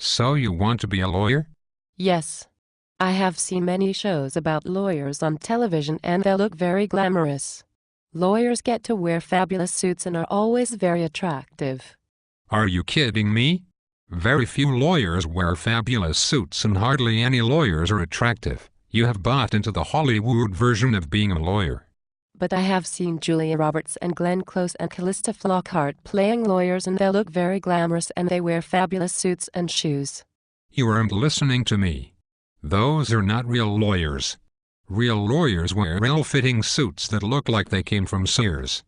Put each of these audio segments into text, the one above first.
So you want to be a lawyer? Yes. I have seen many shows about lawyers on television and they look very glamorous. Lawyers get to wear fabulous suits and are always very attractive. Are you kidding me? Very few lawyers wear fabulous suits and hardly any lawyers are attractive. You have bought into the Hollywood version of being a lawyer. But I have seen Julia Roberts and Glenn Close and Callista Flockhart playing lawyers and they look very glamorous and they wear fabulous suits and shoes. You aren't listening to me. Those are not real lawyers. Real lawyers wear ill-fitting suits that look like they came from Sears.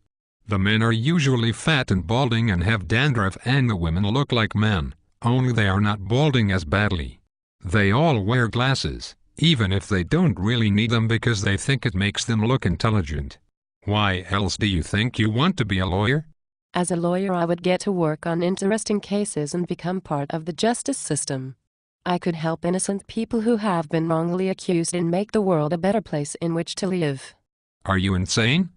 The men are usually fat and balding and have dandruff, and the women look like men, only they are not balding as badly. They all wear glasses, even if they don't really need them because they think it makes them look intelligent. Why else do you think you want to be a lawyer? As a lawyer, I would get to work on interesting cases and become part of the justice system. I could help innocent people who have been wrongly accused and make the world a better place in which to live. Are you insane?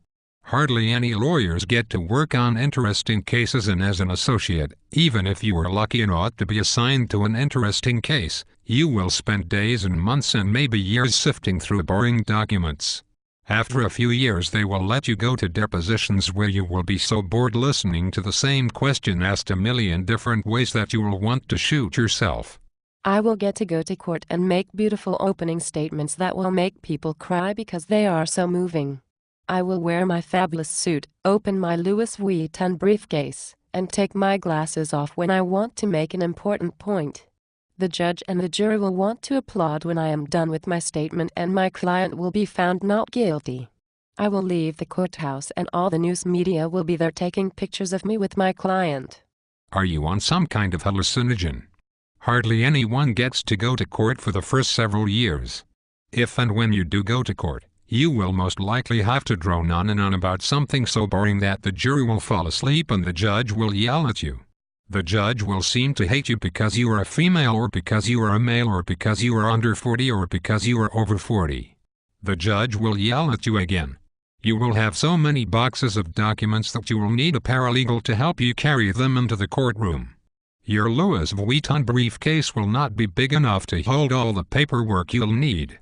Hardly any lawyers get to work on interesting cases, and as an associate, even if you are lucky and ought to be assigned to an interesting case, you will spend days and months and maybe years sifting through boring documents. After a few years they will let you go to depositions where you will be so bored listening to the same question asked a million different ways that you will want to shoot yourself. I will get to go to court and make beautiful opening statements that will make people cry because they are so moving. I will wear my fabulous suit, open my Louis Vuitton briefcase, and take my glasses off when I want to make an important point. The judge and the jury will want to applaud when I am done with my statement and my client will be found not guilty. I will leave the courthouse and all the news media will be there taking pictures of me with my client. Are you on some kind of hallucinogen? Hardly anyone gets to go to court for the first several years. If and when you do go to court, you will most likely have to drone on and on about something so boring that the jury will fall asleep and the judge will yell at you. The judge will seem to hate you because you are a female or because you are a male or because you are under 40 or because you are over 40. The judge will yell at you again. You will have so many boxes of documents that you will need a paralegal to help you carry them into the courtroom. Your Louis Vuitton briefcase will not be big enough to hold all the paperwork you'll need.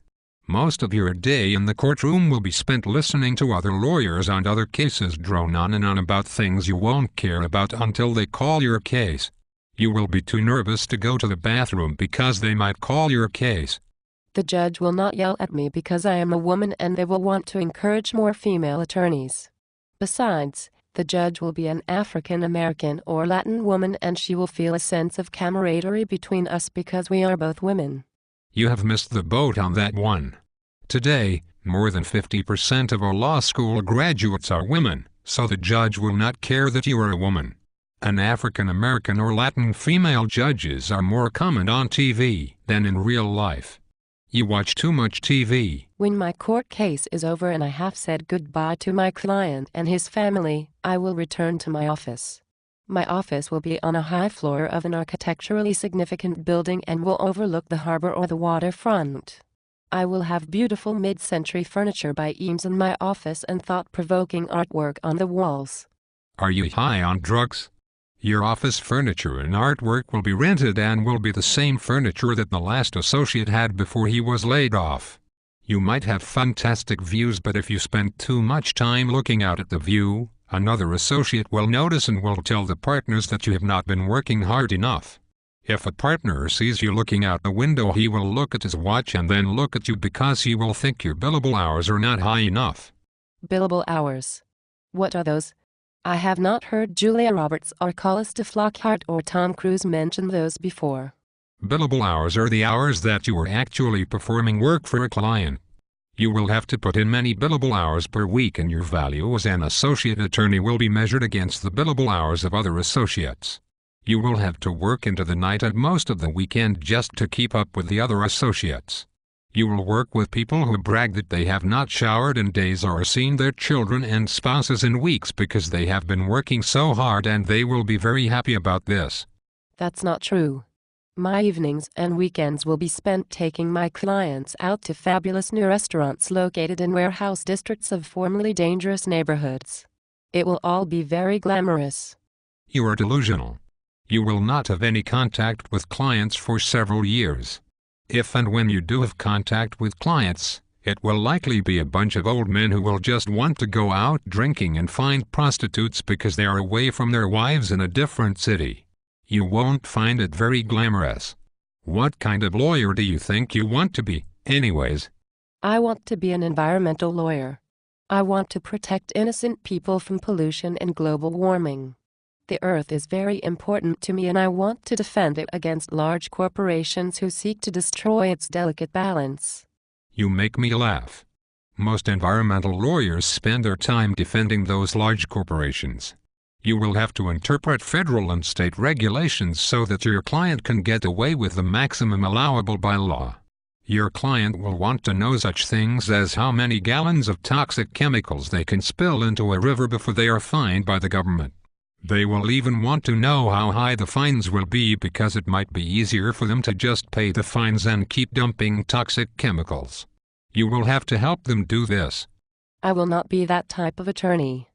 Most of your day in the courtroom will be spent listening to other lawyers and other cases drone on and on about things you won't care about until they call your case. You will be too nervous to go to the bathroom because they might call your case. The judge will not yell at me because I am a woman and they will want to encourage more female attorneys. Besides, the judge will be an African American or Latin woman and she will feel a sense of camaraderie between us because we are both women. You have missed the boat on that one. Today, more than 50% of our law school graduates are women, so the judge will not care that you are a woman. An African American or Latin female judges are more common on TV than in real life. You watch too much TV. When my court case is over and I have said goodbye to my client and his family, I will return to my office. My office will be on a high floor of an architecturally significant building and will overlook the harbor or the waterfront. I will have beautiful mid-century furniture by Eames in my office and thought-provoking artwork on the walls. Are you high on drugs? Your office furniture and artwork will be rented and will be the same furniture that the last associate had before he was laid off. You might have fantastic views, but if you spend too much time looking out at the view, another associate will notice and will tell the partners that you have not been working hard enough. If a partner sees you looking out the window, he will look at his watch and then look at you because he will think your billable hours are not high enough. Billable hours. What are those? I have not heard Julia Roberts or Callista Flockhart or Tom Cruise mention those before. Billable hours are the hours that you are actually performing work for a client. You will have to put in many billable hours per week, and your value as an associate attorney will be measured against the billable hours of other associates. You will have to work into the night and most of the weekend just to keep up with the other associates. You will work with people who brag that they have not showered in days or seen their children and spouses in weeks because they have been working so hard, and they will be very happy about this. That's not true. My evenings and weekends will be spent taking my clients out to fabulous new restaurants located in warehouse districts of formerly dangerous neighborhoods. It will all be very glamorous. You are delusional. You will not have any contact with clients for several years. If and when you do have contact with clients, it will likely be a bunch of old men who will just want to go out drinking and find prostitutes because they are away from their wives in a different city. You won't find it very glamorous. What kind of lawyer do you think you want to be, anyways? I want to be an environmental lawyer. I want to protect innocent people from pollution and global warming. The earth is very important to me and I want to defend it against large corporations who seek to destroy its delicate balance. You make me laugh. Most environmental lawyers spend their time defending those large corporations. You will have to interpret federal and state regulations so that your client can get away with the maximum allowable by law. Your client will want to know such things as how many gallons of toxic chemicals they can spill into a river before they are fined by the government. They will even want to know how high the fines will be because it might be easier for them to just pay the fines and keep dumping toxic chemicals. You will have to help them do this. I will not be that type of attorney.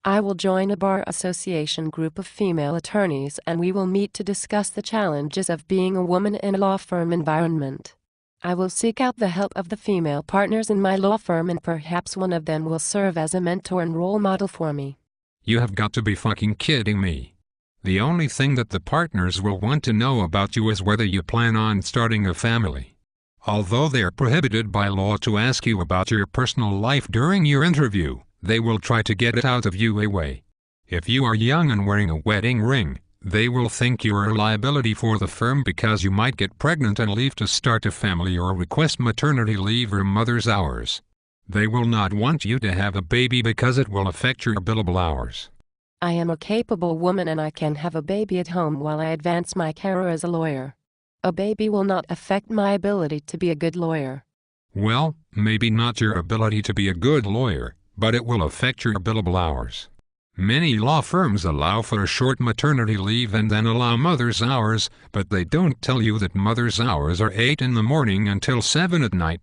I will join a bar association group of female attorneys and we will meet to discuss the challenges of being a woman in a law firm environment. I will seek out the help of the female partners in my law firm and perhaps one of them will serve as a mentor and role model for me. You have got to be fucking kidding me. The only thing that the partners will want to know about you is whether you plan on starting a family. Although they are prohibited by law to ask you about your personal life during your interview, they will try to get it out of you anyway. If you are young and wearing a wedding ring, they will think you are a liability for the firm because you might get pregnant and leave to start a family or request maternity leave or mother's hours. They will not want you to have a baby because it will affect your billable hours. I am a capable woman and I can have a baby at home while I advance my career as a lawyer. A baby will not affect my ability to be a good lawyer. Well, maybe not your ability to be a good lawyer, but it will affect your billable hours. Many law firms allow for a short maternity leave and then allow mother's hours, but they don't tell you that mother's hours are 8 in the morning until 7 at night.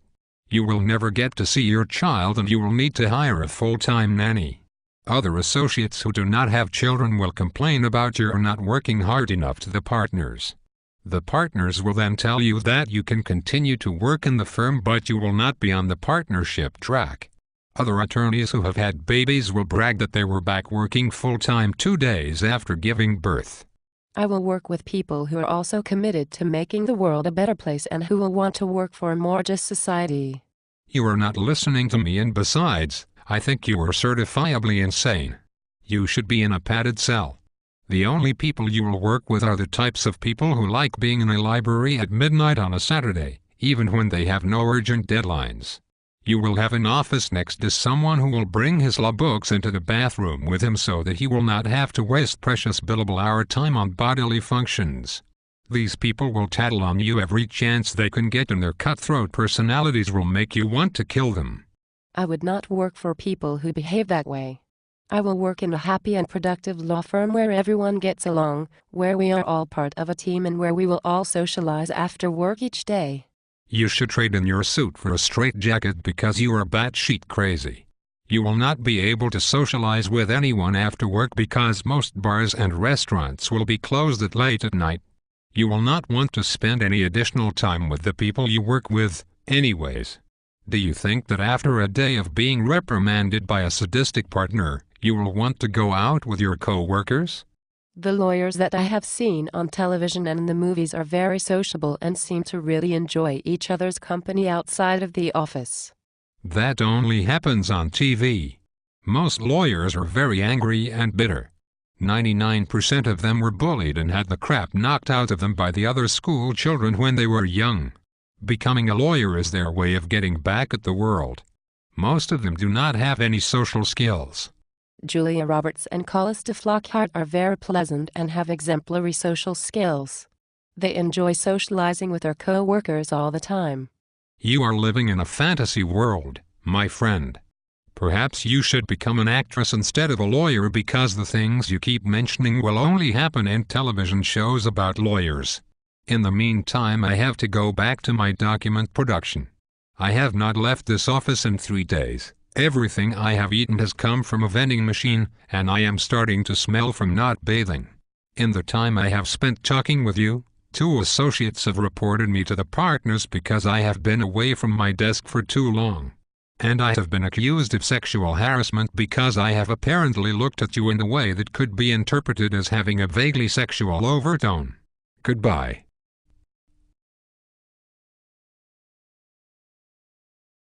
You will never get to see your child and you will need to hire a full-time nanny. Other associates who do not have children will complain about you are not working hard enough to the partners. The partners will then tell you that you can continue to work in the firm but you will not be on the partnership track. Other attorneys who have had babies will brag that they were back working full-time 2 days after giving birth. I will work with people who are also committed to making the world a better place and who will want to work for a more just society. You are not listening to me and besides, I think you are certifiably insane. You should be in a padded cell. The only people you will work with are the types of people who like being in a library at midnight on a Saturday, even when they have no urgent deadlines. You will have an office next to someone who will bring his law books into the bathroom with him so that he will not have to waste precious billable hour time on bodily functions. These people will tattle on you every chance they can get and their cutthroat personalities will make you want to kill them. I would not work for people who behave that way. I will work in a happy and productive law firm where everyone gets along, where we are all part of a team and where we will all socialize after work each day. You should trade in your suit for a straitjacket because you are batshit crazy. You will not be able to socialize with anyone after work because most bars and restaurants will be closed at late at night. You will not want to spend any additional time with the people you work with, anyways. Do you think that after a day of being reprimanded by a sadistic partner, you will want to go out with your co-workers? The lawyers that I have seen on television and in the movies are very sociable and seem to really enjoy each other's company outside of the office. That only happens on TV. Most lawyers are very angry and bitter. 99% of them were bullied and had the crap knocked out of them by the other school children when they were young. Becoming a lawyer is their way of getting back at the world. Most of them do not have any social skills. Julia Roberts and Callista Flockhart are very pleasant and have exemplary social skills. They enjoy socializing with their co-workers all the time. You are living in a fantasy world, my friend. Perhaps you should become an actress instead of a lawyer because the things you keep mentioning will only happen in television shows about lawyers. In the meantime, I have to go back to my document production. I have not left this office in 3 days. Everything I have eaten has come from a vending machine, and I am starting to smell from not bathing. In the time I have spent talking with you, 2 associates have reported me to the partners because I have been away from my desk for too long. And I have been accused of sexual harassment because I have apparently looked at you in a way that could be interpreted as having a vaguely sexual overtone. Goodbye.